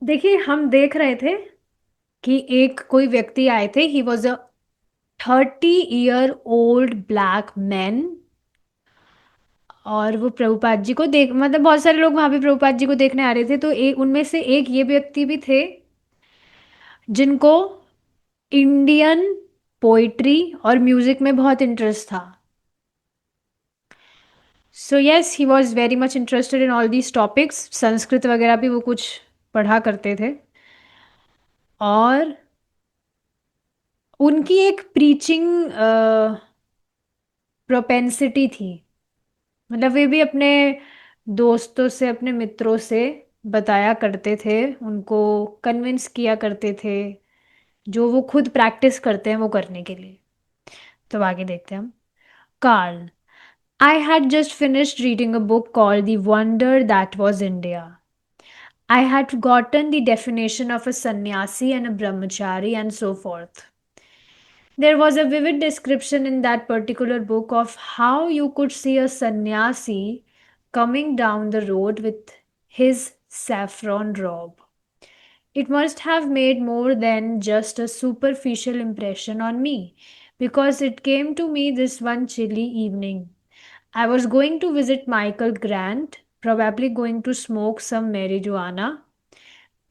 देखिए, हम देख रहे थे कि एक कोई व्यक्ति आए थे। He was a 30-year-old black man. और वो प्रभुपाद जी को देख, मतलब बहुत सारे लोग वहां पे प्रभुपाद जी को देखने आ रहे थे, तो एक उनमें से एक ये व्यक्ति भी थे जिनको इंडियन पोइट्री और म्यूजिक में बहुत इंटरेस्ट था। So yes, he was very much interested in all these topics. Sanskrit वगैरह भी वो कुछ पढ़ा करते थे। और उनकी एक प्रीचिंग प्रोपेंसिटी थी। मतलब वे भी अपने दोस्तों से, अपने मित्रों से बताया करते थे, उनको कन्विंस किया करते थे जो वो खुद प्रैक्टिस करते हैं वो करने के लिए। तो आगे देखते हैं हम। Karl, I had just finished reading a book called The Wonder That Was India. I had forgotten the definition of a sannyasi and a brahmachari and so forth. There was a vivid description in that particular book of how you could see a sannyasi coming down the road with his saffron robe. It must have made more than just a superficial impression on me, because it came to me this one chilly evening. I was going to visit Michael Grant, probably going to smoke some marijuana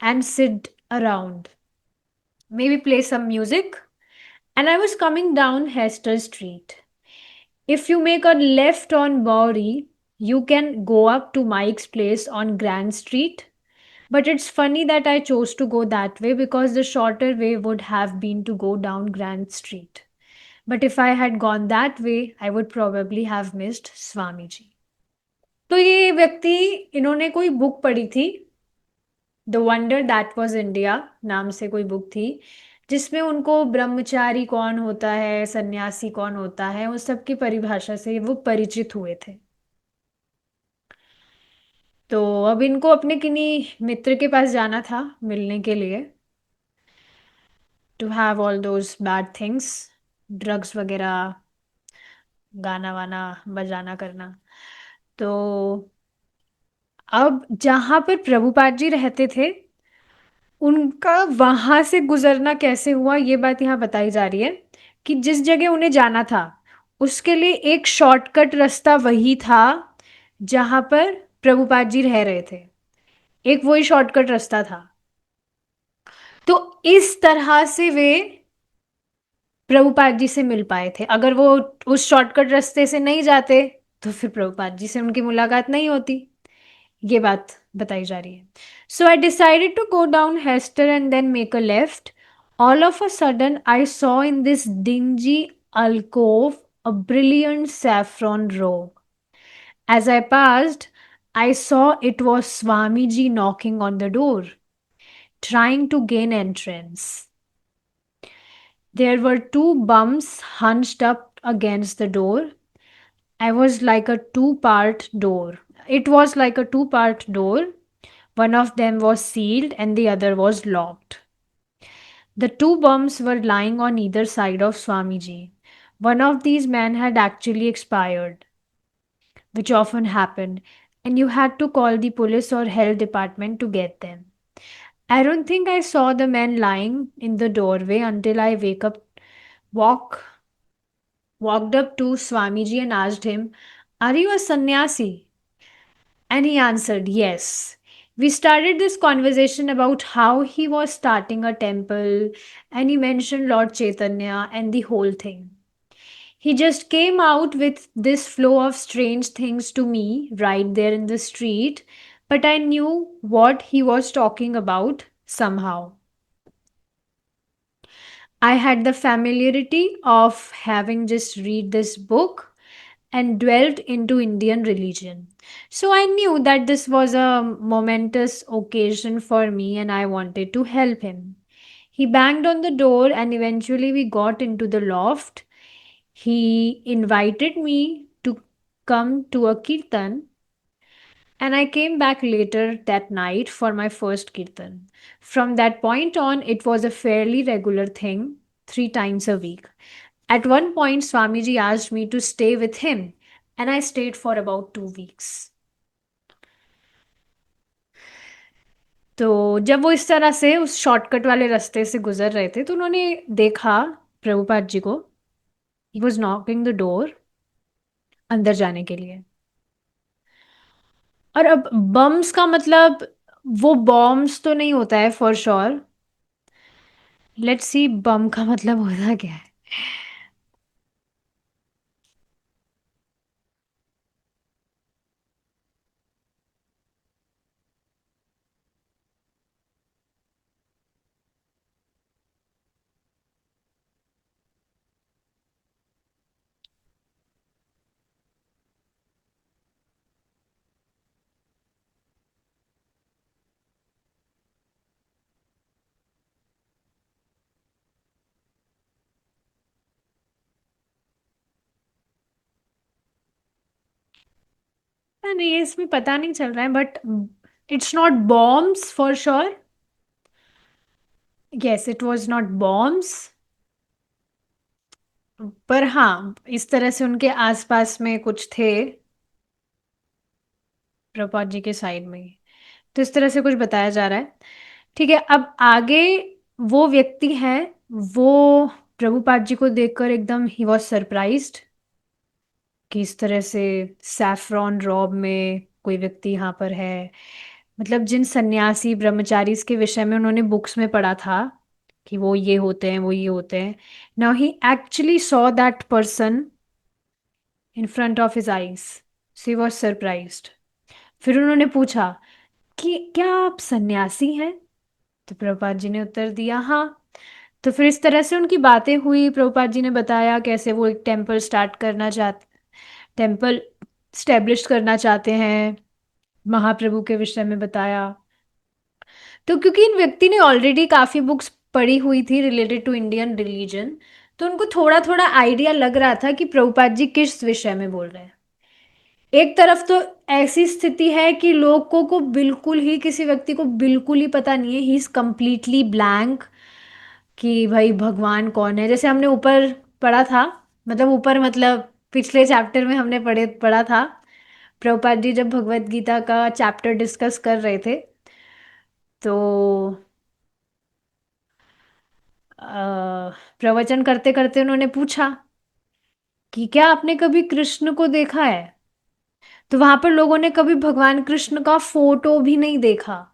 and sit around, maybe play some music, and I was coming down Hester Street. If you make a left on Bowery, you can go up to Mike's place on Grand Street. But it's funny that I chose to go that way because the shorter way would have been to go down Grand Street. But if I had gone that way, I would probably have missed Swamiji. तो ये व्यक्ति, इन्होंने कोई book पढ़ी थी, the wonder that was India नाम से कोई बुक थी, जिसमें उनको ब्रह्मचारी कौन होता है, सन्यासी कौन होता है, उस सब की परिभाषा से वो परिचित हुए थे। तो अब इनको अपने किन्हीं मित्र के पास जाना था मिलने के लिए, to have all those bad things, drugs वगैरह, गाना वाना बजाना करना। तो अब जहां पर प्रभुपाद जी रहते थे, उनका वहां से गुजरना कैसे हुआ ये बात यहाँ बताई जा रही है कि जिस जगह उन्हें जाना था उसके लिए एक शॉर्टकट रास्ता वही था जहां पर प्रभुपाद जी रह रहे थे। एक वही शॉर्टकट रास्ता था। तो इस तरह से वे प्रभुपाद जी से मिल पाए थे। अगर वो उस शॉर्टकट रास्ते से नहीं जाते तो फिर प्रभुपाद जी से उनकी मुलाकात नहीं होती। ये बात बताई जा रही है। So I decided to go down Hester and then make a left. All of a sudden, I saw in this dingy alcove a brilliant saffron robe. As I passed, I saw it was Swamiji knocking on the door, trying to gain entrance. There were two bums hunched up against the door. I was like a two-part door. It was like a two-part door. One of them was sealed and the other was locked. The two bums were lying on either side of Swamiji. One of these men had actually expired, which often happened, and you had to call the police or health department to get them. I don't think I saw the man lying in the doorway until I walk, walked up to Swamiji and asked him, "Are you a sannyasi?" And he answered, "Yes." We started this conversation about how he was starting a temple, and he mentioned Lord Chaitanya and the whole thing. He just came out with this flow of strange things to me right there in the street, but I knew what he was talking about somehow. I had the familiarity of having just read this book and dwelt into Indian religion. So I knew that this was a momentous occasion for me and I wanted to help him. He banged on the door and eventually we got into the loft. He invited me to come to a kirtan, and I came back later that night for my first kirtan. From that point on, it was a fairly regular thing, 3 times a week. At one point, Swamiji asked me to stay with him, and I stayed for about 2 weeks. तो जब वो इस तरह से उस shortcut वाले रास्ते से गुजर रहे थे तो उन्होंने देखा प्रभुपाद जी को। He was knocking the door अंदर जाने के लिए। और अब बम्स का मतलब वो बॉम्ब्स तो नहीं होता है फॉर श्योर। लेट्स सी बम का मतलब होता क्या है। नहीं, ये इसमें पता नहीं चल रहा है but it's not bombs for sure. Yes, it was not bombs. पर हाँ, इस तरह से उनके आसपास में कुछ थे प्रभुपाद जी के साइड में ही। तो इस तरह से कुछ बताया जा रहा है। ठीक है, अब आगे वो व्यक्ति है, वो प्रभुपाद जी को देखकर एकदम ही वॉज सरप्राइज्ड कि इस तरह से सैफरॉन रॉब में कोई व्यक्ति यहाँ पर है। मतलब जिन सन्यासी ब्रह्मचारी के विषय में उन्होंने बुक्स में पढ़ा था कि वो ये होते हैं वो ये होते हैं, now he actually saw that person in front of his eyes. She was surprised. फिर उन्होंने पूछा कि क्या आप सन्यासी हैं? तो प्रभुपाद जी ने उत्तर दिया हाँ। तो फिर इस तरह से उनकी बातें हुई। प्रभुपाद जी ने बताया कैसे वो एक टेम्पल स्टेब्लिश करना चाहते हैं। महाप्रभु के विषय में बताया। तो क्योंकि इन व्यक्ति ने ऑलरेडी काफी बुक्स पढ़ी हुई थी रिलेटेड टू इंडियन रिलीजन, तो उनको थोड़ा थोड़ा आइडिया लग रहा था कि प्रभुपाद जी किस विषय में बोल रहे हैं। एक तरफ तो ऐसी स्थिति है कि लोगों को बिल्कुल ही, किसी व्यक्ति को बिल्कुल ही पता नहीं है, ही इज कंप्लीटली ब्लैंक कि भाई भगवान कौन है। जैसे हमने ऊपर पढ़ा था, मतलब ऊपर मतलब पिछले चैप्टर में हमने पढ़ा था, प्रभुपाद जी जब भगवत गीता का चैप्टर डिस्कस कर रहे थे तो प्रवचन करते करते उन्होंने पूछा कि क्या आपने कभी कृष्ण को देखा है? तो वहां पर लोगों ने कभी भगवान कृष्ण का फोटो भी नहीं देखा।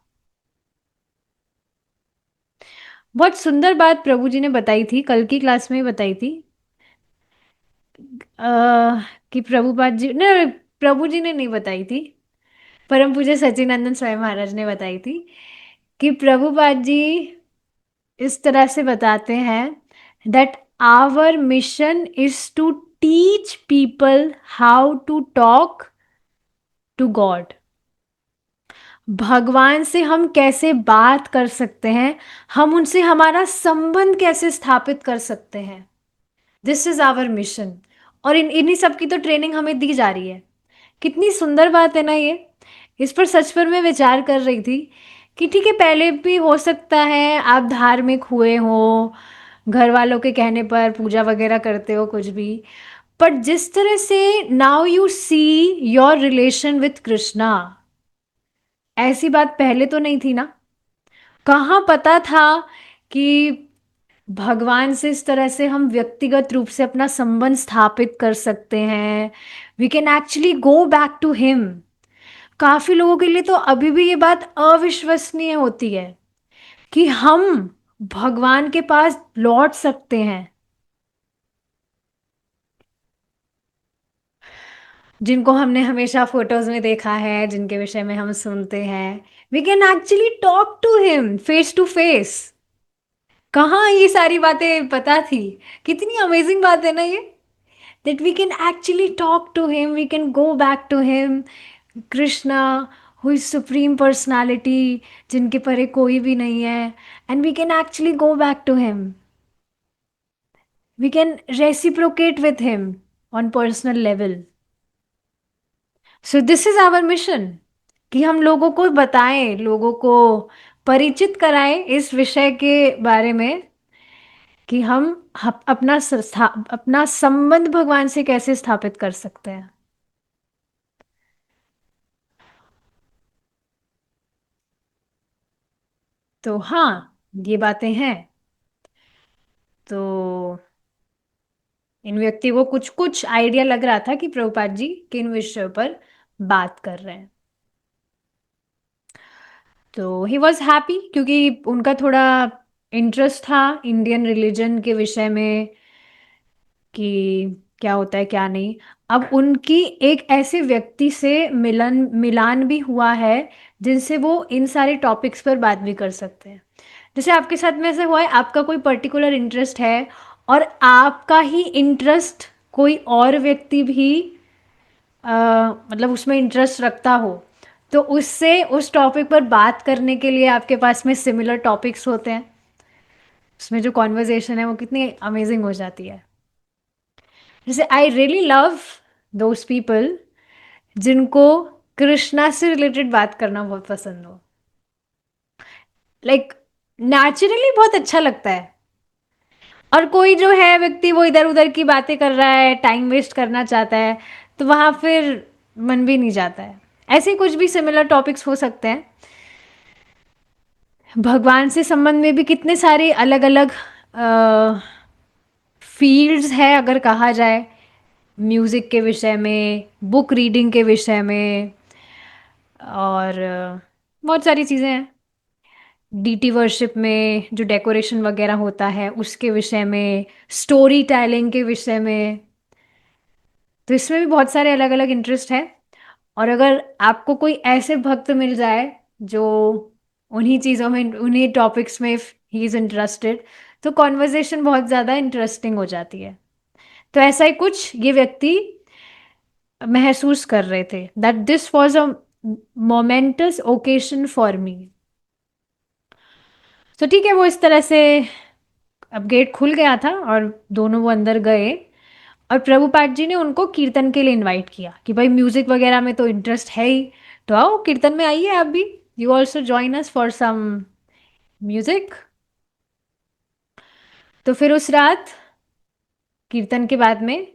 बहुत सुंदर बात प्रभु जी ने बताई थी, कल की क्लास में ही बताई थी। कि प्रभुपाद जी ने, प्रभु जी ने नहीं बताई थी, परम पूज्य सच्चिदानंद स्वयं महाराज ने बताई थी कि प्रभुपाद जी इस तरह से बताते हैं that our mission is to teach people how to talk to God. भगवान से हम कैसे बात कर सकते हैं, हम उनसे हमारा संबंध कैसे स्थापित कर सकते हैं, दिस इज आवर मिशन। और इन्हीं सब की तो ट्रेनिंग हमें दी जा रही है। कितनी सुंदर बात है ना ये। इस पर सच पर मैं विचार कर रही थी कि ठीक है, पहले भी हो सकता है आप धार्मिक हुए हो, घर वालों के कहने पर पूजा वगैरह करते हो कुछ भी, पर जिस तरह से now you see your relation with Krishna, ऐसी बात पहले तो नहीं थी ना। कहाँ पता था कि भगवान से इस तरह से हम व्यक्तिगत रूप से अपना संबंध स्थापित कर सकते हैं। We can actually go back to him. काफी लोगों के लिए तो अभी भी ये बात अविश्वसनीय होती है कि हम भगवान के पास लौट सकते हैं, जिनको हमने हमेशा फोटोज में देखा है, जिनके विषय में हम सुनते हैं। We can actually talk to him face to face. कहाँ ये सारी बातें पता थी? कितनी अमेजिंग बात है ना ये, that we can actually talk to him, we can go back to him, krishna who is supreme personality, जिनके परे कोई भी नहीं है, and we can actually go back to him, we can reciprocate with him on personal level. So this is our mission, कि हम लोगों को बताएं, लोगों को परिचित कराएं इस विषय के बारे में कि हम अपना संबंध भगवान से कैसे स्थापित कर सकते हैं। तो हाँ, ये बातें हैं। तो इन व्यक्ति को कुछ कुछ आइडिया लग रहा था कि प्रभुपाद जी किन विषयों पर बात कर रहे हैं। तो ही वॉज हैप्पी क्योंकि उनका थोड़ा इंटरेस्ट था इंडियन रिलीजन के विषय में कि क्या होता है क्या नहीं। अब उनकी एक ऐसे व्यक्ति से मिलान भी हुआ है जिनसे वो इन सारे टॉपिक्स पर बात भी कर सकते हैं। जैसे आपके साथ में ऐसा हुआ है, आपका कोई पर्टिकुलर इंटरेस्ट है और आपका ही इंटरेस्ट कोई और व्यक्ति भी मतलब उसमें इंटरेस्ट रखता हो, तो उससे उस टॉपिक पर बात करने के लिए आपके पास में सिमिलर टॉपिक्स होते हैं। उसमें जो कॉन्वर्जेशन है वो कितनी अमेजिंग हो जाती है। जैसे I really love those people जिनको कृष्णा से रिलेटेड बात करना बहुत पसंद हो। लाइक नेचुरली बहुत अच्छा लगता है। और कोई जो है व्यक्ति वो इधर उधर की बातें कर रहा है, टाइम वेस्ट करना चाहता है, तो वहां फिर मन भी नहीं जाता है। ऐसे कुछ भी सिमिलर टॉपिक्स हो सकते हैं। भगवान से संबंध में भी कितने सारे अलग अलग फील्ड्स है अगर कहा जाए। म्यूजिक के विषय में, बुक रीडिंग के विषय में, और बहुत सारी चीज़ें हैं। डीटी वर्शिप में जो डेकोरेशन वगैरह होता है उसके विषय में, स्टोरी टेलिंग के विषय में। तो इसमें भी बहुत सारे अलग अलग इंटरेस्ट है। और अगर आपको कोई ऐसे भक्त मिल जाए जो उन्हीं चीज़ों में, उन्हीं टॉपिक्स में ही इज़ इंटरेस्टेड, तो कॉन्वर्जेशन बहुत ज़्यादा इंटरेस्टिंग हो जाती है। तो ऐसा ही कुछ ये व्यक्ति महसूस कर रहे थे that this was a moments occasion for me. तो ठीक है, वो इस तरह से अब गेट खुल गया था और दोनों वो अंदर गए। और प्रभुपाद जी ने उनको कीर्तन के लिए इनवाइट किया कि भाई म्यूजिक वगैरह में तो इंटरेस्ट है ही, तो आओ कीर्तन में आइए आप भी, you also join us for some music. तो फिर उस रात कीर्तन के बाद में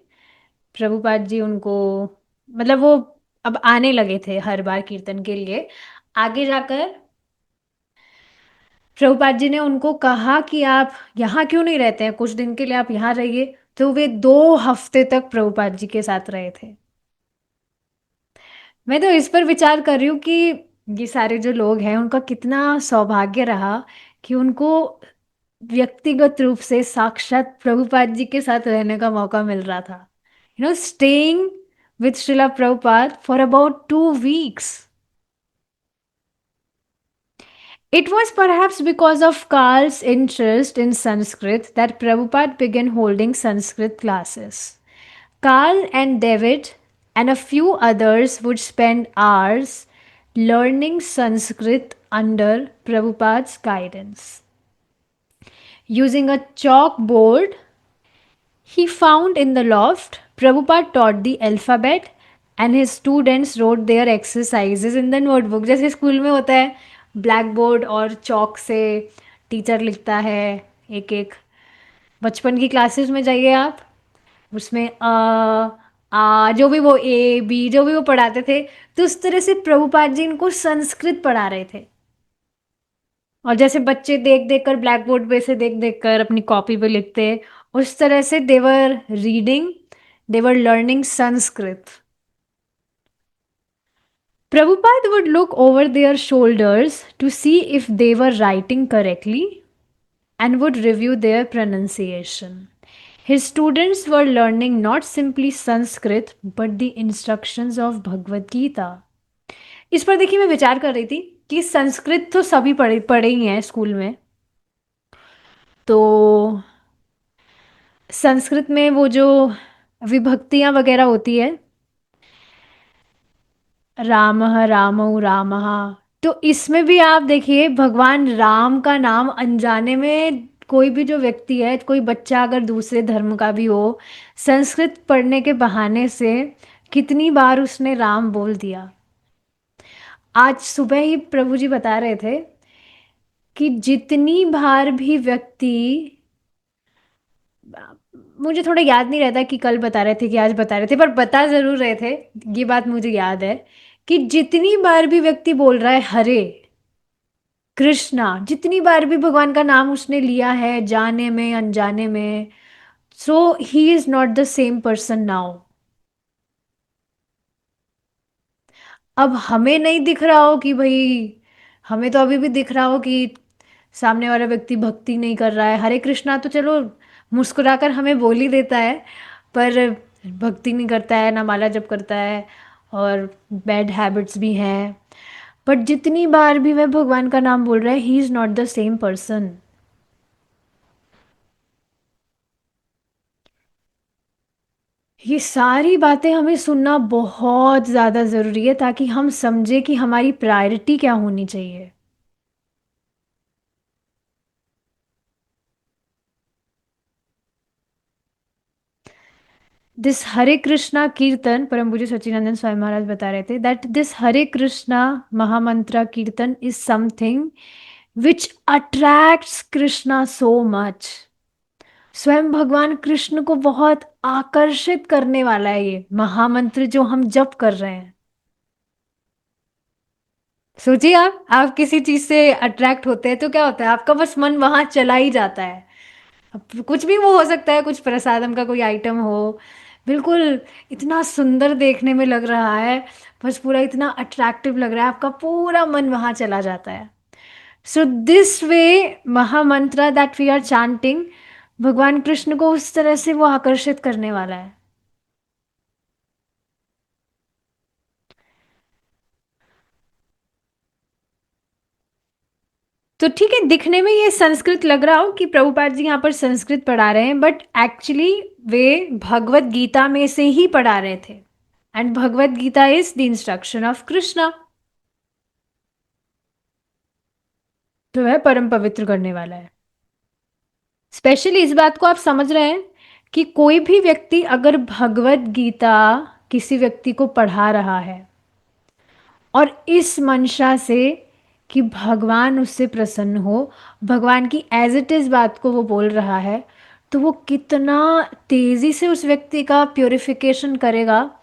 प्रभुपाद जी उनको, मतलब वो अब आने लगे थे हर बार कीर्तन के लिए। आगे जाकर प्रभुपाद जी ने उनको कहा कि आप यहाँ क्यों नहीं रहते हैं, कुछ दिन के लिए आप यहाँ रहिए। तो वे 2 हफ्ते तक प्रभुपाद जी के साथ रहे थे। मैं तो इस पर विचार कर रही हूँ कि ये सारे जो लोग हैं उनका कितना सौभाग्य रहा कि उनको व्यक्तिगत रूप से साक्षात प्रभुपाद जी के साथ रहने का मौका मिल रहा था। Staying with Shrila Prabhupada for about 2 weeks. It was perhaps because of Karl's interest in Sanskrit that Prabhupada began holding Sanskrit classes. Karl and David and a few others would spend hours learning Sanskrit under Prabhupada's guidance. Using a chalkboard he found in the loft, Prabhupada taught the alphabet and his students wrote their exercises in the notebook. जैसे school में होता है black board और चौक से teacher लिखता है एक एक। बचपन की क्लासेस में जाइए आप, उसमें आ जो भी वो ए बी जो भी वो पढ़ाते थे, तो उस तरह से प्रभुपाद जी इनको संस्कृत पढ़ा रहे थे। और जैसे बच्चे देख देख कर ब्लैक बोर्ड पे से देख देख कर अपनी कॉपी पे लिखते हैं, उस तरह से they were reading, they were learning Sanskrit. Prabhupada would look over their shoulders to see if they were writing correctly and would review their pronunciation. His students were learning not simply Sanskrit but the instructions of Bhagavad Gita. इस पर देखिए मैं विचार कर रही थी कि संस्कृत तो सभी पढ़े पढ़े ही हैं स्कूल में। तो संस्कृत में वो जो विभक्तियां वगैरह होती है, रामः रामौ रामः, तो इसमें भी आप देखिए भगवान राम का नाम अनजाने में कोई भी जो व्यक्ति है, कोई बच्चा अगर दूसरे धर्म का भी हो, संस्कृत पढ़ने के बहाने से कितनी बार उसने राम बोल दिया। आज सुबह ही प्रभु जी बता रहे थे कि जितनी बार भी व्यक्ति, मुझे थोड़ा याद नहीं रहता कि कल बता रहे थे कि आज बता रहे थे, पर बता जरूर रहे थे, ये बात मुझे याद है कि जितनी बार भी व्यक्ति बोल रहा है हरे, कृष्णा, जितनी बार भी भगवान का नाम उसने लिया है, जाने में अनजाने में, so he is not the same person now. अब हमें नहीं दिख रहा हो कि भाई, हमें तो अभी भी दिख रहा हो कि सामने वाला व्यक्ति भक्ति नहीं कर रहा है, हरे कृष्णा तो चलो मुस्कुराकर हमें बोल ही देता है, पर भक्ति नहीं करता है, ना माला जप करता है, और बैड हैबिट्स भी हैं। बट जितनी बार भी वह भगवान का नाम बोल रहा है, ही is not the same person. ये सारी बातें हमें सुनना बहुत ज़्यादा ज़रूरी है, ताकि हम समझे कि हमारी प्रायोरिटी क्या होनी चाहिए। दिस हरे कृष्णा कीर्तन, परम पूज्य सच्चिदानंद स्वामी महाराज बता रहे थे दैट दिस हरे कृष्णा महामंत्र कीर्तन is something which attracts Krishna so much. स्वयं भगवान कृष्ण को बहुत आकर्षित करने वाला है ये महामंत्र जो हम जप कर रहे हैं। सोचिए, आप किसी चीज से अट्रैक्ट होते हैं तो क्या होता है, आपका बस मन वहां चला ही जाता है। अब कुछ भी वो हो सकता है, कुछ प्रसादम का कोई आइटम हो, बिल्कुल इतना सुंदर देखने में लग रहा है, बस पूरा इतना अट्रैक्टिव लग रहा है, आपका पूरा मन वहां चला जाता है। सो दिस वे महामंत्र दैट वी आर चांटिंग, भगवान कृष्ण को उस तरह से वो आकर्षित करने वाला है। तो ठीक है, दिखने में ये संस्कृत लग रहा हो कि प्रभुपाद जी यहाँ पर संस्कृत पढ़ा रहे हैं, बट एक्चुअली वे भगवत गीता में से ही पढ़ा रहे थे। And Bhagavad Gita is the instruction of Krishna. तो वह परम पवित्र करने वाला है। स्पेशली इस बात को आप समझ रहे हैं कि कोई भी व्यक्ति अगर भगवत गीता किसी व्यक्ति को पढ़ा रहा है और इस मंशा से कि भगवान उससे प्रसन्न हो, भगवान की एज इट इज बात को वो बोल रहा है, तो वो कितना तेजी से उस व्यक्ति का प्योरिफिकेशन करेगा,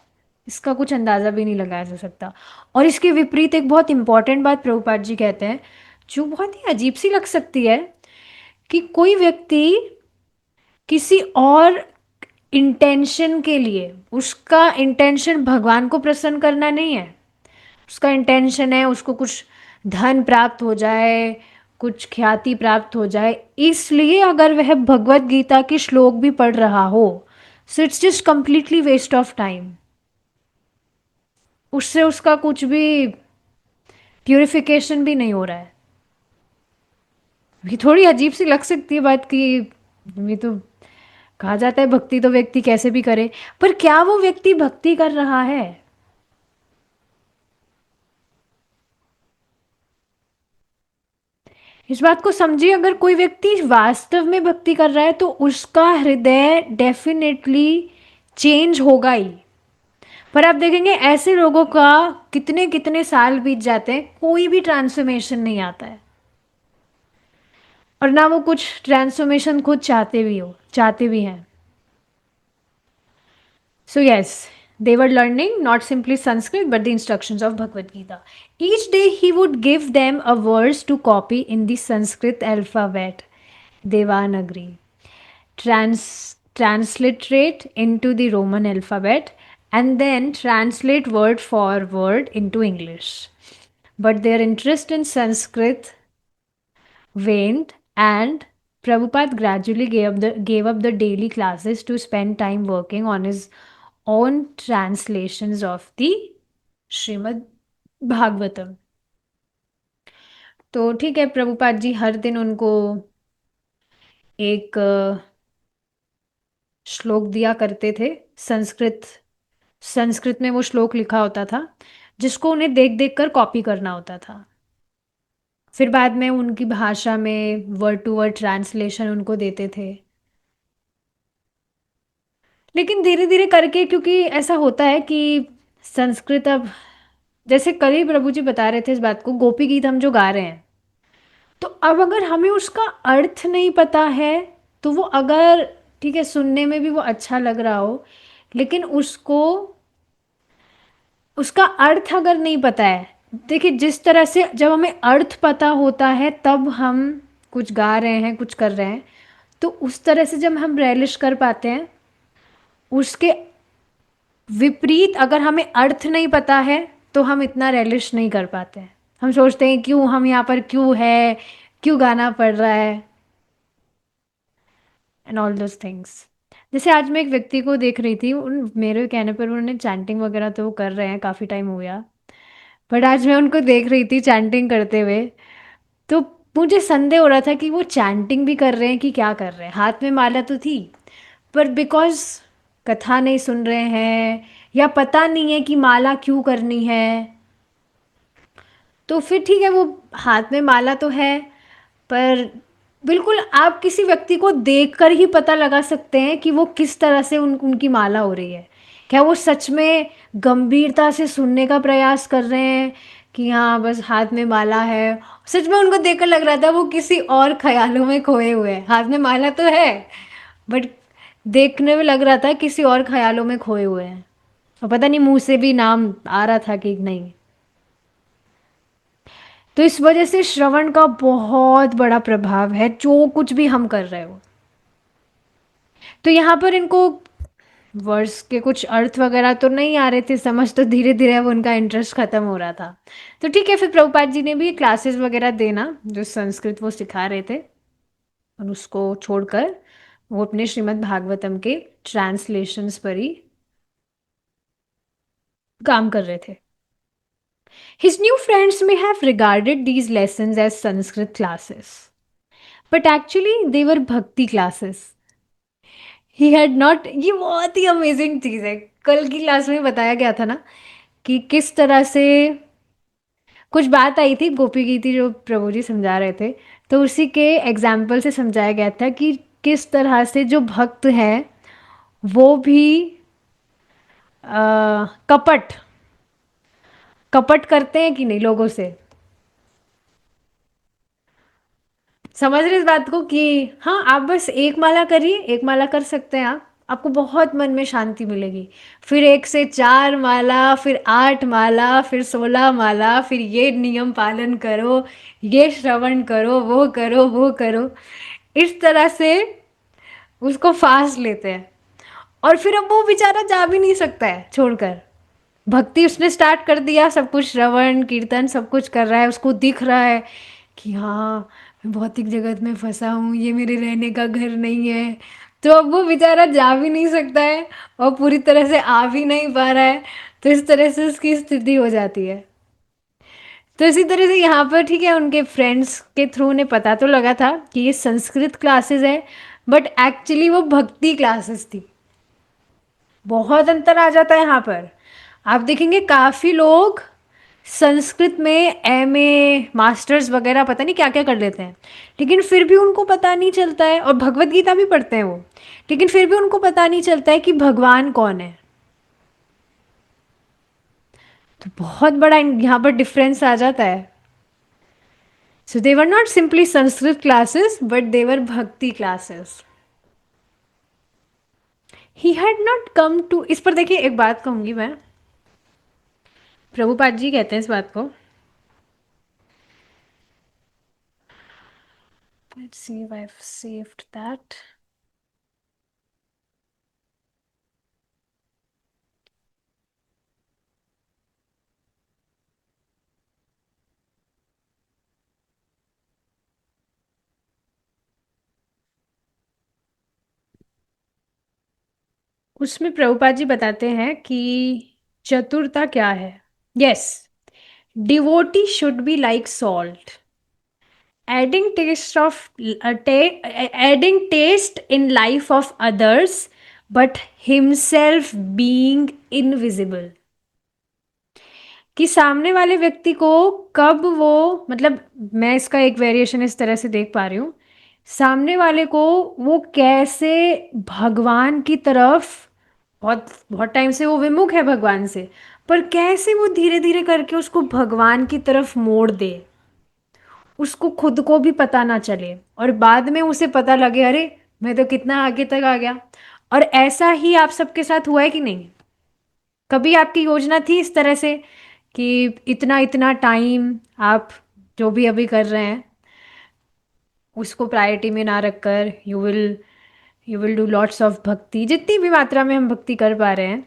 इसका कुछ अंदाजा भी नहीं लगाया जा सकता। और इसके विपरीत एक बहुत इंपॉर्टेंट बात प्रभुपाद जी कहते हैं, जो बहुत ही अजीब सी लग सकती है, कि कोई व्यक्ति किसी और इंटेंशन के लिए, उसका इंटेंशन भगवान को प्रसन्न करना नहीं है, उसका इंटेंशन है उसको कुछ धन प्राप्त हो जाए, कुछ ख्याति प्राप्त हो जाए, इसलिए अगर वह भगवत गीता के श्लोक भी पढ़ रहा हो, so it's just completely waste of time. उससे उसका कुछ भी प्यूरिफिकेशन भी नहीं हो रहा है। ये थोड़ी अजीब सी लग सकती है बात कि ये तो कहा जाता है भक्ति तो व्यक्ति कैसे भी करे, पर क्या वो व्यक्ति भक्ति कर रहा है? इस बात को समझिए, अगर कोई व्यक्ति वास्तव में भक्ति कर रहा है तो उसका हृदय डेफिनेटली चेंज होगा ही। पर आप देखेंगे ऐसे लोगों का कितने कितने साल बीत जाते हैं, कोई भी ट्रांसफॉर्मेशन नहीं आता है, और ना वो कुछ ट्रांसफॉर्मेशन खुद चाहते भी हैं। So, yes, they were learning not simply Sanskrit but the instructions of Bhagavad Gita. Each day he would give them a verse to copy in the Sanskrit alphabet, Devanagari, transliterate into the Roman alphabet, and then translate word for word into English. But their interest in Sanskrit waned, and Prabhupada gradually gave up the daily classes to spend time working on his own translations of the Shrimad Bhagavatam. तो ठीक है, प्रभुपाद जी हर दिन उनको एक श्लोक दिया करते थे। संस्कृत संस्कृत में वो श्लोक लिखा होता था, जिसको उन्हें देख देख कर कॉपी करना होता था। फिर बाद में उनकी भाषा में वर्ड टू वर्ड ट्रांसलेशन उनको देते थे। लेकिन धीरे धीरे करके, क्योंकि ऐसा होता है कि संस्कृत अब, जैसे कल ही प्रभु जी बता रहे थे इस बात को, गोपी गीत हम जो गा रहे हैं, तो अब अगर हमें उसका अर्थ नहीं पता है, तो वो अगर ठीक है सुनने में भी वो अच्छा लग रहा हो, लेकिन उसको उसका अर्थ अगर नहीं पता है, देखिए, जिस तरह से जब हमें अर्थ पता होता है तब हम कुछ गा रहे हैं, कुछ कर रहे हैं, तो उस तरह से जब हम रेलिश कर पाते हैं। उसके विपरीत अगर हमें अर्थ नहीं पता है तो हम इतना रेलिश नहीं कर पाते हैं। हम सोचते हैं क्यों हम यहाँ पर, क्यों है, क्यों गाना पड़ रहा है, एंड ऑल दोज थिंग्स। जैसे आज मैं एक व्यक्ति को देख रही थी, उन मेरे कहने पर उन्होंने चैंटिंग वगैरह तो वो कर रहे हैं, काफ़ी टाइम हो गया। बट आज मैं उनको देख रही थी चैंटिंग करते हुए, तो मुझे संदेह हो रहा था कि वो चैंटिंग भी कर रहे हैं कि क्या कर रहे हैं। हाथ में माला तो थी, पर बिकॉज कथा नहीं सुन रहे हैं या पता नहीं है कि माला क्यों करनी है, तो फिर ठीक है, वो हाथ में माला तो है, पर बिल्कुल आप किसी व्यक्ति को देखकर ही पता लगा सकते हैं कि वो किस तरह से उनकी माला हो रही है। क्या वो सच में गंभीरता से सुनने का प्रयास कर रहे हैं कि हाँ बस हाथ में माला है। सच में उनको देखकर लग रहा था वो किसी और ख्यालों में खोए हुए हैं। हाथ में माला तो है, बट देखने में लग रहा था किसी और ख्यालों में खोए हुए हैं। और पता नहीं मुंह से भी नाम आ रहा था कि नहीं। तो इस वजह से श्रवण का बहुत बड़ा प्रभाव है जो कुछ भी हम कर रहे हो। तो यहाँ पर इनको वर्ड्स के कुछ अर्थ वगैरह तो नहीं आ रहे थे समझ, तो धीरे धीरे अब उनका इंटरेस्ट खत्म हो रहा था। तो ठीक है, फिर प्रभुपाद जी ने भी क्लासेस वगैरह देना, जो संस्कृत वो सिखा रहे थे, और उसको छोड़कर वो अपने श्रीमद् भागवतम के ट्रांसलेशंस पर ही काम कर रहे थे। His new friends may have regarded these lessons as Sanskrit classes, but actually they were bhakti classes. He had not, ये बहुत ही अमेजिंग चीज़ है। कल की क्लास में बताया गया था ना कि किस तरह से कुछ बात आई थी, गोपी गीति जो प्रभु जी समझा रहे थे, तो उसी के एग्जाम्पल से समझाया गया था कि किस तरह से जो भक्त है वो भी कपट कपट करते हैं कि नहीं लोगों से। समझ रहे इस बात को कि हाँ आप बस एक माला करिए, एक माला कर सकते हैं आप, आपको बहुत मन में शांति मिलेगी। फिर एक से चार माला, फिर आठ माला, फिर 16 माला, फिर ये नियम पालन करो, ये श्रवण करो, वो करो, वो करो। इस तरह से उसको फास्ट लेते हैं। और फिर अब वो बेचारा जा भी नहीं सकता है छोड़कर। भक्ति उसने स्टार्ट कर दिया, सब कुछ श्रवण कीर्तन सब कुछ कर रहा है, उसको दिख रहा है कि हाँ मैं भौतिक जगत में फंसा हूँ, ये मेरे रहने का घर नहीं है। तो अब वो बेचारा जा भी नहीं सकता है और पूरी तरह से आ भी नहीं पा रहा है। तो इस तरह से उसकी स्थिति हो जाती है। तो इसी तरह से यहाँ पर ठीक है, उनके फ्रेंड्स के थ्रू उन्हें पता तो लगा था कि ये संस्कृत क्लासेस है, बट एक्चुअली वो भक्ति क्लासेस थी। बहुत अंतर आ जाता है यहाँ पर। आप देखेंगे काफ़ी लोग संस्कृत में एमए मास्टर्स वगैरह पता नहीं क्या क्या कर लेते हैं, लेकिन फिर भी उनको पता नहीं चलता है, और भगवत गीता भी पढ़ते हैं वो, लेकिन फिर भी उनको पता नहीं चलता है कि भगवान कौन है। तो बहुत बड़ा यहाँ पर डिफरेंस आ जाता है। So they were not simply Sanskrit classes but they were bhakti classes. He had not come to, इस पर देखिए एक बात कहूंगी मैं, प्रभुपाद जी कहते हैं इस बात को। Let's see if I have saved that. उसमें प्रभुपाद जी बताते हैं कि चतुरता क्या है। Yes, devotee should be like salt, adding taste of adding taste in life of others but himself being invisible. कि सामने वाले व्यक्ति को कब वो, मतलब मैं इसका एक वेरिएशन इस तरह से देख पा रही हूँ, सामने वाले को वो कैसे भगवान की तरफ, बहुत बहुत टाइम से वो विमुख है भगवान से, पर कैसे वो धीरे धीरे करके उसको भगवान की तरफ मोड़ दे, उसको खुद को भी पता ना चले, और बाद में उसे पता लगे अरे मैं तो कितना आगे तक आ गया। और ऐसा ही आप सबके साथ हुआ है कि नहीं? कभी आपकी योजना थी इस तरह से कि इतना इतना टाइम आप जो भी अभी कर रहे हैं उसको प्रायोरिटी में ना रखकर you will do lots of भक्ति, जितनी भी मात्रा में हम भक्ति कर पा रहे हैं।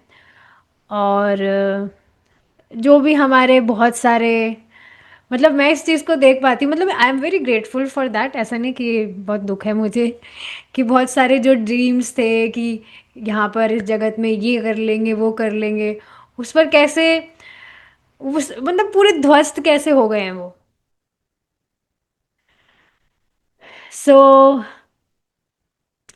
और जो भी हमारे बहुत सारे, मतलब मैं इस चीज़ को देख पाती हूँ, मतलब I am very grateful for that. ऐसा नहीं कि बहुत दुख है मुझे कि बहुत सारे जो ड्रीम्स थे कि यहाँ पर इस जगत में ये कर लेंगे वो कर लेंगे, उस पर कैसे, उस मतलब पूरे ध्वस्त कैसे हो गए हैं वो। So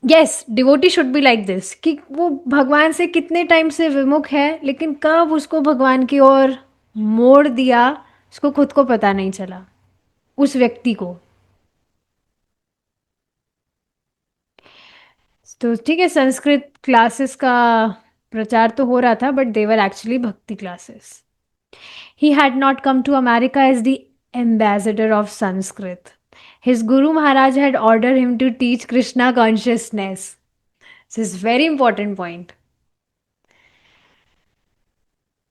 yes, devotee should be like this, कि वो भगवान से कितने टाइम से विमुख है, लेकिन कब उसको भगवान की ओर मोड़ दिया उसको खुद को पता नहीं चला, उस व्यक्ति को। तो ठीक है, संस्कृत क्लासेस का प्रचार तो हो रहा था, but they were actually bhakti classes. He had not come to America as the ambassador of Sanskrit, his guru Maharaj had ordered him to teach krishna consciousness. This is very important point.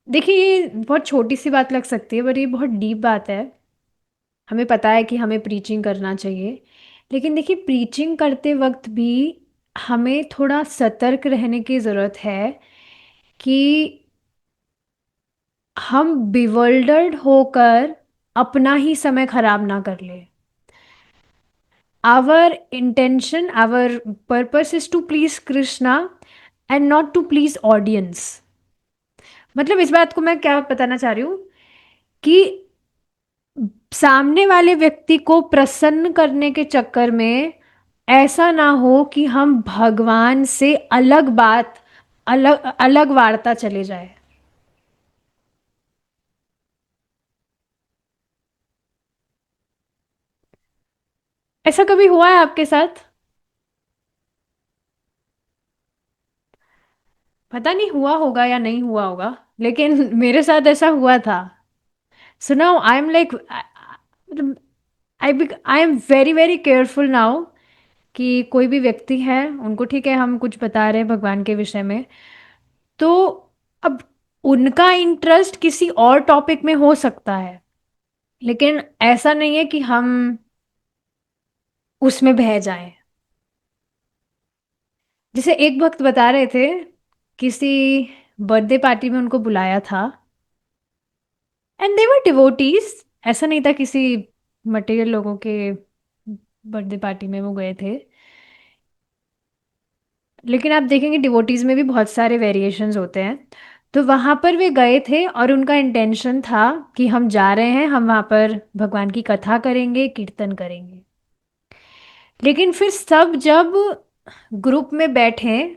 देखिए, ये बहुत छोटी सी बात लग सकती है, पर ये बहुत डीप बात है। हमें पता है कि हमें प्रीचिंग करना चाहिए, लेकिन देखिए प्रीचिंग करते वक्त भी हमें थोड़ा सतर्क रहने की ज़रूरत है कि हम बिवर्ल्डर्ड होकर अपना ही समय खराब ना कर ले। Our intention, our purpose is to please Krishna and not to please audience. मतलब इस बात को मैं क्या बताना चाह रही हूँ कि सामने वाले व्यक्ति को प्रसन्न करने के चक्कर में ऐसा ना हो कि हम भगवान से अलग बात, अलग अलग वार्ता चले जाए। ऐसा कभी हुआ है आपके साथ? पता नहीं हुआ होगा या नहीं हुआ होगा, लेकिन मेरे साथ ऐसा हुआ था। So now I am like, मतलब I am very very careful now कि कोई भी व्यक्ति है, उनको ठीक है हम कुछ बता रहे हैं भगवान के विषय में, तो अब उनका इंटरेस्ट किसी और टॉपिक में हो सकता है, लेकिन ऐसा नहीं है कि हम उसमें बह जाएं। जैसे एक भक्त बता रहे थे, किसी बर्थडे पार्टी में उनको बुलाया था, एंड दे वर डिवोटीज। ऐसा नहीं था किसी मटेरियल लोगों के बर्थडे पार्टी में वो गए थे, लेकिन आप देखेंगे डिवोटीज में भी बहुत सारे वेरिएशंस होते हैं। तो वहां पर वे गए थे और उनका इंटेंशन था कि हम जा रहे हैं, हम वहां पर भगवान की कथा करेंगे, कीर्तन करेंगे। लेकिन फिर सब जब ग्रुप में बैठे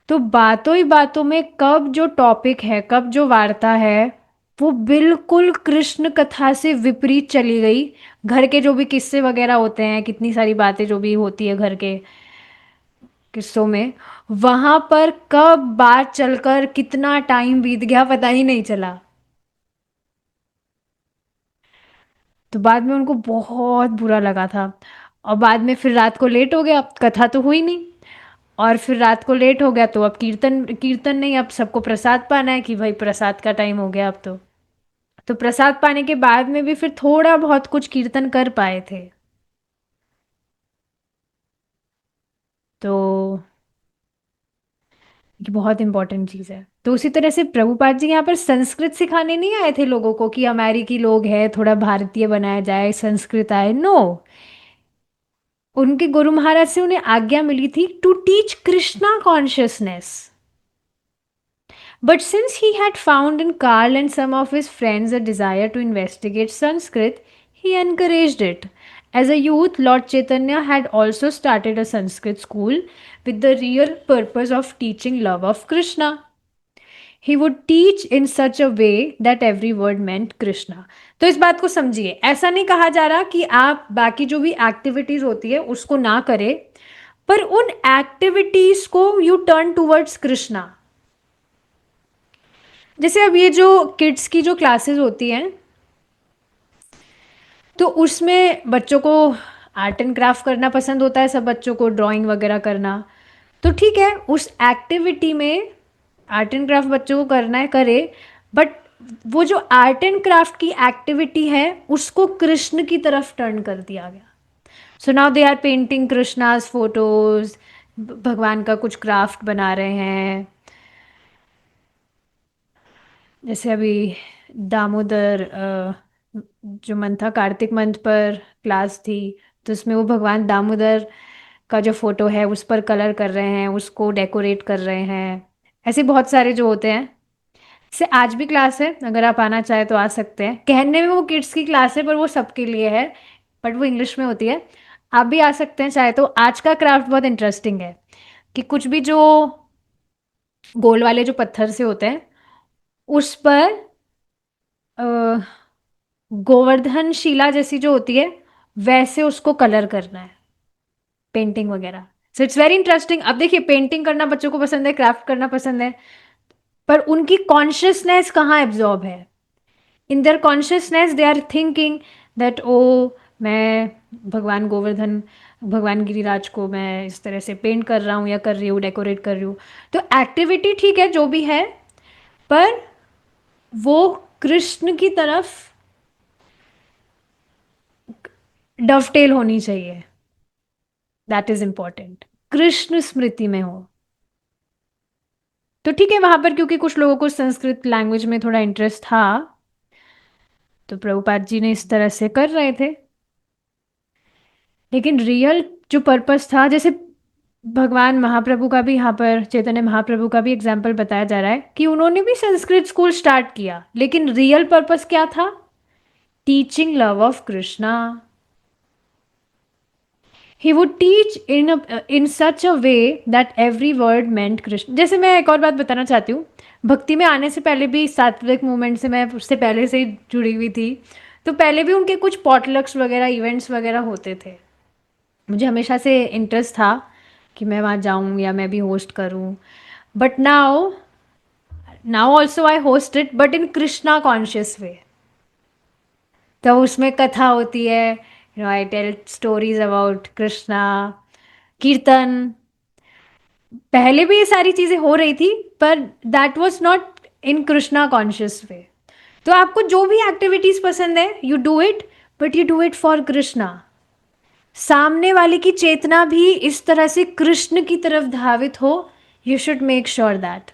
तो बातों ही बातों में कब जो टॉपिक है, कब जो वार्ता है, वो बिल्कुल कृष्ण कथा से विपरीत चली गई। घर के जो भी किस्से वगैरह होते हैं, कितनी सारी बातें जो भी होती है घर के किस्सों में, वहां पर कब बात चलकर कितना टाइम बीत गया पता ही नहीं चला। तो बाद में उनको बहुत बुरा लगा था, और बाद में फिर रात को लेट हो गया, कथा तो हुई नहीं। और फिर रात को लेट हो गया तो अब कीर्तन कीर्तन नहीं, अब सबको प्रसाद पाना है कि भाई प्रसाद का टाइम हो गया अब तो प्रसाद पाने के बाद में भी फिर थोड़ा बहुत कुछ कीर्तन कर पाए थे। तो ये बहुत इंपॉर्टेंट चीज़ है। तो उसी तरह से प्रभुपाद जी यहाँ पर संस्कृत सिखाने नहीं आए थे लोगों को कि अमेरिकी लोग हैं, थोड़ा भारतीय बनाया जाए, संस्कृत आए, नो। उनके गुरु महाराज से उन्हें आज्ञा मिली थी to teach Krishna consciousness. But since he had found in Carl and some of his friends a desire to investigate Sanskrit, he encouraged it. As a youth, Lord Chaitanya had also started a Sanskrit school with the real purpose of teaching love of Krishna. He would teach in such a way that every word meant Krishna. तो इस बात को समझिए, ऐसा नहीं कहा जा रहा कि आप बाकी जो भी एक्टिविटीज होती है उसको ना करें, पर उन एक्टिविटीज को यू टर्न टूवर्ड्स कृष्णा। जैसे अब ये जो किड्स की जो क्लासेस होती हैं, तो उसमें बच्चों को आर्ट एंड क्राफ्ट करना पसंद होता है, सब बच्चों को ड्राइंग वगैरह करना। तो ठीक है, उस एक्टिविटी में आर्ट एंड क्राफ्ट बच्चों को करना है, करे, बट वो जो आर्ट एंड क्राफ्ट की एक्टिविटी है उसको कृष्ण की तरफ टर्न कर दिया गया. So now they are painting Krishna's photos, भगवान का कुछ क्राफ्ट बना रहे हैं. जैसे अभी दामोदर जो मंथ था, कार्तिक मंथ पर क्लास थी, तो उसमें वो भगवान दामोदर का जो फोटो है उस पर कलर कर रहे हैं, उसको डेकोरेट कर रहे हैं. ऐसे बहुत सारे जो होते हैं. से आज भी क्लास है, अगर आप आना चाहे तो आ सकते हैं. कहने में वो किड्स की क्लास है पर वो सबके लिए है, बट वो इंग्लिश में होती है. आप भी आ सकते हैं चाहे तो. आज का क्राफ्ट बहुत इंटरेस्टिंग है कि कुछ भी जो गोल वाले जो पत्थर से होते हैं उस पर अ, गोवर्धन शिला जैसी जो होती है वैसे उसको कलर करना है, पेंटिंग वगैरह. So it's very interesting. अब देखिए, पेंटिंग करना बच्चों को पसंद है, क्राफ्ट करना पसंद है, पर उनकी कॉन्शियसनेस कहाँ एब्जॉर्ब है. In their consciousness they are thinking that oh, मैं भगवान गोवर्धन, भगवान गिरिराज को मैं इस तरह से पेंट कर रहा हूँ या कर रही हूँ, डेकोरेट कर रही हूँ. तो एक्टिविटी ठीक है जो भी है, पर वो कृष्ण की तरफ डवटेल होनी चाहिए. That is important. कृष्ण स्मृति में हो. तो ठीक है, वहां पर क्योंकि कुछ लोगों को संस्कृत लैंग्वेज में थोड़ा इंटरेस्ट था, तो प्रभुपाद जी ने इस तरह से कर रहे थे. लेकिन रियल जो पर्पस था, जैसे भगवान महाप्रभु का भी, यहाँ पर चैतन्य महाप्रभु का भी एग्जाम्पल बताया जा रहा है कि उन्होंने भी संस्कृत स्कूल स्टार्ट किया, लेकिन रियल पर्पस क्या था? Teaching love of Krishna. He would teach in such a way that every word meant Krishna. जैसे मैं एक और बात बताना चाहती हूँ, भक्ति में आने से पहले भी, सात्विक मूवमेंट से मैं उससे पहले से ही जुड़ी हुई थी, तो पहले भी उनके कुछ पॉटलक्स वगैरह इवेंट्स वगैरह होते थे. मुझे हमेशा से इंटरेस्ट था कि मैं वहाँ जाऊँ या मैं भी होस्ट करूँ. But now, now also I host it, but in Krishna conscious way. तो उसमें कथा होती है, you know, I tell stories about Krishna, kirtan. पहले भी ये सारी चीजें हो रही थी, पर that was not in Krishna conscious way. तो आपको जो भी एक्टिविटीज पसंद है, you do it, but you do it for Krishna. सामने वाले की चेतना भी इस तरह से कृष्ण की तरफ धावित हो. You should make sure that.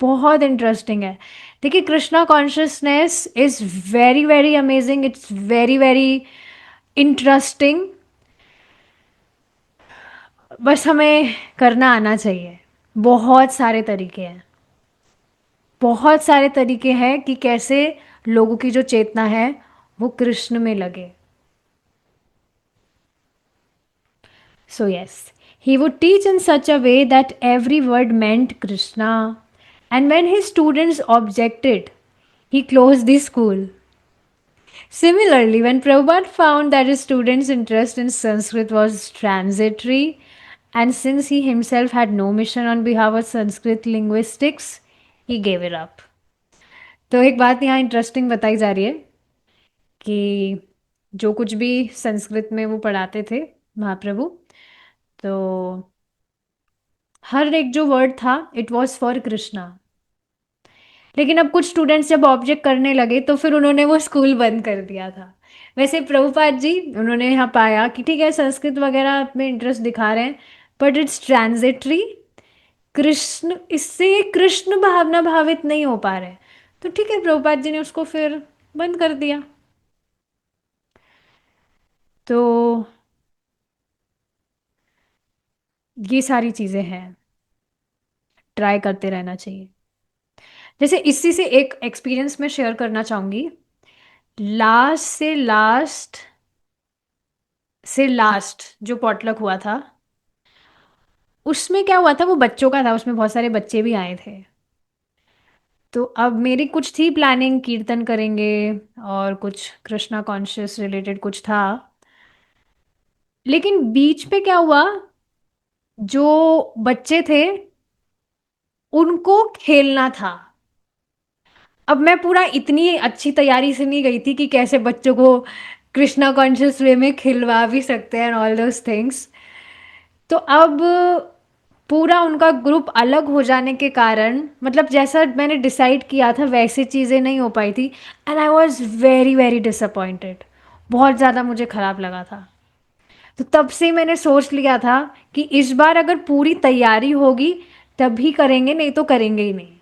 बहुत इंटरेस्टिंग है. देखिए, Krishna consciousness is very very amazing. It's very very interesting. बस हमें करना आना चाहिए. बहुत सारे तरीके हैं, बहुत सारे तरीके हैं कि कैसे लोगों की जो चेतना है वो कृष्ण में लगे. So, yes, he would teach in such a way that every word meant Krishna. And when his students objected, he closed the school. Similarly, when Prabhupada found that his students' interest in Sanskrit was transitory, and since he himself had no mission on behalf of Sanskrit linguistics, he gave it up. तो एक बात यहाँ interesting बताई जा रही है कि जो कुछ भी संस्कृत में वो पढ़ाते थे महाप्रभु, तो हर एक जो वर्ड था इट वॉज फॉर कृष्णा. लेकिन अब कुछ स्टूडेंट्स जब ऑब्जेक्ट करने लगे तो फिर उन्होंने वो स्कूल बंद कर दिया था. वैसे प्रभुपाद जी, उन्होंने यहाँ पाया कि ठीक है, संस्कृत वगैरह में इंटरेस्ट दिखा रहे हैं, बट इट्स ट्रांजिटरी. कृष्ण, इससे कृष्ण भावना भावित नहीं हो पा रहे, तो ठीक है, प्रभुपाद जी ने उसको फिर बंद कर दिया. तो ये सारी चीज़ें हैं, ट्राई करते रहना चाहिए. जैसे इसी से एक एक्सपीरियंस मैं शेयर करना चाहूँगी. लास्ट जो पॉटलक हुआ था, उसमें क्या हुआ था, वो बच्चों का था, उसमें बहुत सारे बच्चे भी आए थे. तो अब मेरी कुछ थी प्लानिंग, कीर्तन करेंगे और कुछ कृष्णा कॉन्शियस रिलेटेड कुछ था. लेकिन बीच पे क्या हुआ, जो बच्चे थे उनको खेलना था. अब मैं पूरा इतनी अच्छी तैयारी से नहीं गई थी कि कैसे बच्चों को कृष्णा कॉन्शियस वे में खिलवा भी सकते हैं एंड ऑल दोस थिंग्स. तो अब पूरा उनका ग्रुप अलग हो जाने के कारण, मतलब जैसा मैंने डिसाइड किया था वैसे चीज़ें नहीं हो पाई थी, and I was very very disappointed. बहुत ज़्यादा मुझे ख़राब लगा था। तो तब से मैंने सोच लिया था कि इस बार अगर पूरी तैयारी होगी तभी करेंगे, नहीं तो करेंगे ही नहीं।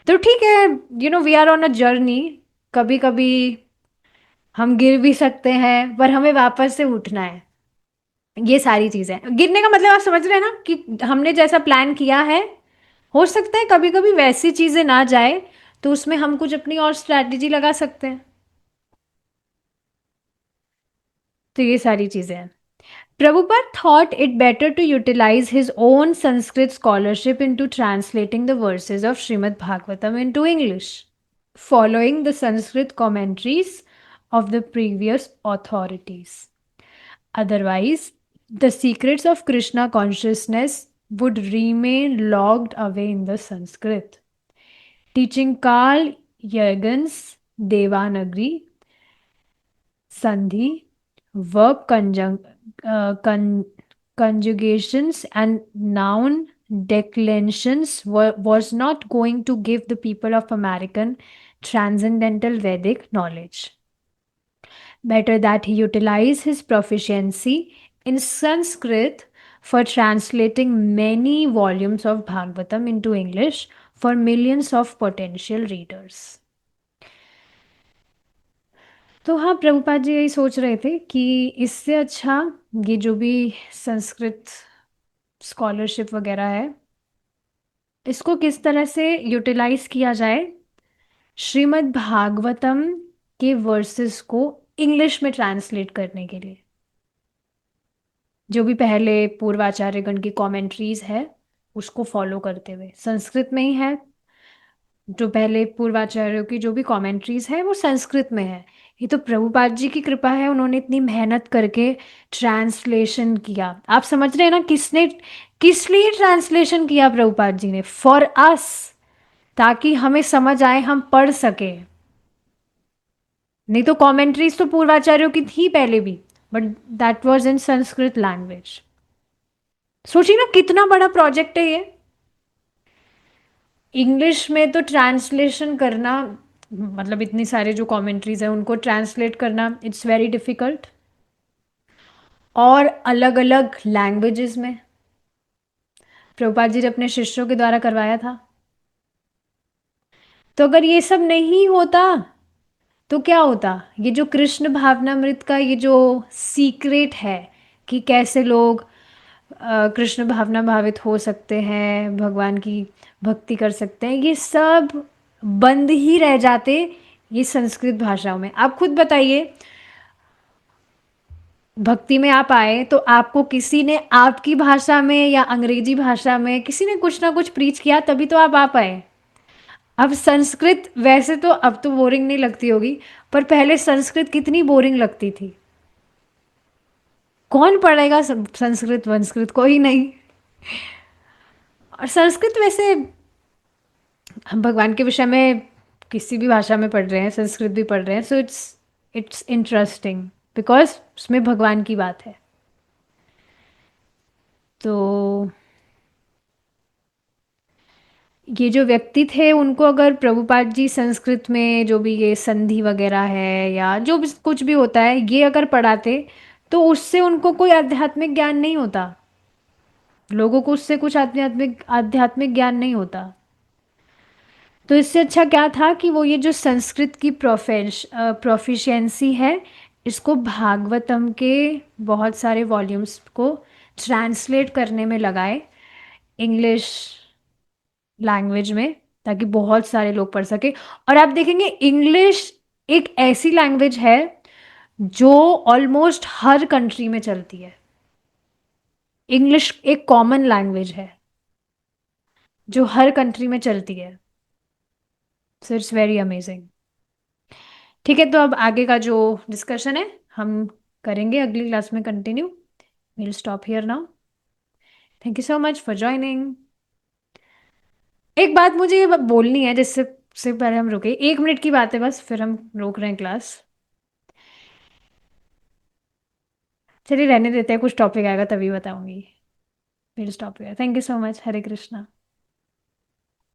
तो ठीक है, we are on a journey. कभी कभी हम गिर भी सकते हैं, पर हमें वापस से उठना है। ये सारी चीजें, गिरने का मतलब आप समझ रहे हैं ना, कि हमने जैसा प्लान किया है, हो सकता है कभी कभी वैसी चीजें ना जाए, तो उसमें हम कुछ अपनी और स्ट्रैटेजी लगा सकते हैं। तो ये सारी चीजें हैं। Prabhupada thought it better to utilize his own Sanskrit scholarship into translating the verses of Srimad Bhagavatam into English, following the Sanskrit commentaries of the previous authorities. Otherwise, the secrets of Krishna consciousness would remain locked away in the Sanskrit. Teaching Carl Jürgens Devanagari Sandhi, verb conjugations, and noun declensions was not going to give the people of American transcendental Vedic knowledge. Better that he utilize his proficiency in Sanskrit for translating many volumes of Bhagavatam into English for millions of potential readers. तो हाँ, प्रभुपाद जी यही सोच रहे थे कि इससे अच्छा ये जो भी संस्कृत स्कॉलरशिप वगैरह है, इसको किस तरह से यूटिलाइज किया जाए श्रीमद् भागवतम के वर्सेस को इंग्लिश में ट्रांसलेट करने के लिए। जो भी पहले पूर्वाचार्यगण की कमेंट्रीज है उसको फॉलो करते हुए, संस्कृत में ही है। जो पहले पूर्वाचार्यों की जो भी कमेंट्रीज है वो संस्कृत में है। ये तो प्रभुपाद जी की कृपा है, उन्होंने इतनी मेहनत करके ट्रांसलेशन किया। आप समझ रहे हैं ना, किसने किस लिए ट्रांसलेशन किया प्रभुपाद जी ने? फॉर अस, ताकि हमें समझ आए, हम पढ़ सके। नहीं तो कमेंट्रीज तो पूर्वाचार्यों की थी पहले भी, but that was in Sanskrit language. सोचिए ना कितना बड़ा प्रोजेक्ट है ये। इंग्लिश में तो ट्रांसलेशन करना, मतलब इतनी सारे जो कमेंट्रीज है उनको ट्रांसलेट करना, इट्स वेरी डिफिकल्ट। और अलग अलग लैंग्वेजेस में प्रभुपाद जी ने अपने शिष्यों के द्वारा करवाया था। तो अगर ये सब नहीं होता तो क्या होता? ये जो कृष्ण भावनामृत का ये जो सीक्रेट है कि कैसे लोग कृष्ण भावना भावित हो सकते हैं, भगवान की भक्ति कर सकते हैं, ये सब बंद ही रह जाते ये संस्कृत भाषाओं में। आप खुद बताइए, भक्ति में आप आए तो आपको किसी ने आपकी भाषा में या अंग्रेजी भाषा में किसी ने कुछ ना कुछ प्रीच किया, तभी तो आप आ पाए। अब संस्कृत वैसे तो अब तो बोरिंग नहीं लगती होगी, पर पहले संस्कृत कितनी बोरिंग लगती थी। कौन पढ़ेगा संस्कृत वंस्कृत, कोई नहीं। और संस्कृत वैसे हम भगवान के विषय में किसी भी भाषा में पढ़ रहे हैं, संस्कृत भी पढ़ रहे हैं, सो इट्स इंटरेस्टिंग बिकॉज उसमें भगवान की बात है। तो ये जो व्यक्ति थे उनको अगर प्रभुपाद जी संस्कृत में जो भी ये संधि वगैरह है या जो भी कुछ भी होता है ये अगर पढ़ाते, तो उससे उनको कोई आध्यात्मिक ज्ञान नहीं होता। लोगों को उससे कुछ आध्यात्मिक आध्यात्मिक ज्ञान नहीं होता। तो इससे अच्छा क्या था कि वो ये जो संस्कृत की प्रोफिशिएंसी है, इसको भागवतम के बहुत सारे वॉल्यूम्स को ट्रांसलेट करने में लगाए इंग्लिश लैंग्वेज में, ताकि बहुत सारे लोग पढ़ सके। और आप देखेंगे इंग्लिश एक ऐसी लैंग्वेज है जो ऑलमोस्ट हर कंट्री में चलती है। इंग्लिश एक कॉमन लैंग्वेज है जो हर कंट्री में चलती है। So it's very amazing. ठीक है, तो अब आगे का जो डिस्कशन है हम करेंगे अगली क्लास में continue. Will stop here now. Thank you so much for joining. एक बात मुझे ये बोलनी है, जिससे से पहले हम रुके, 1 मिनट की बात है बस, फिर हम रोक रहे हैं क्लास। चलिए रहने देते हैं, कुछ टॉपिक आएगा तभी बताऊंगी। Will stop here. Thank you so much. Hare Krishna.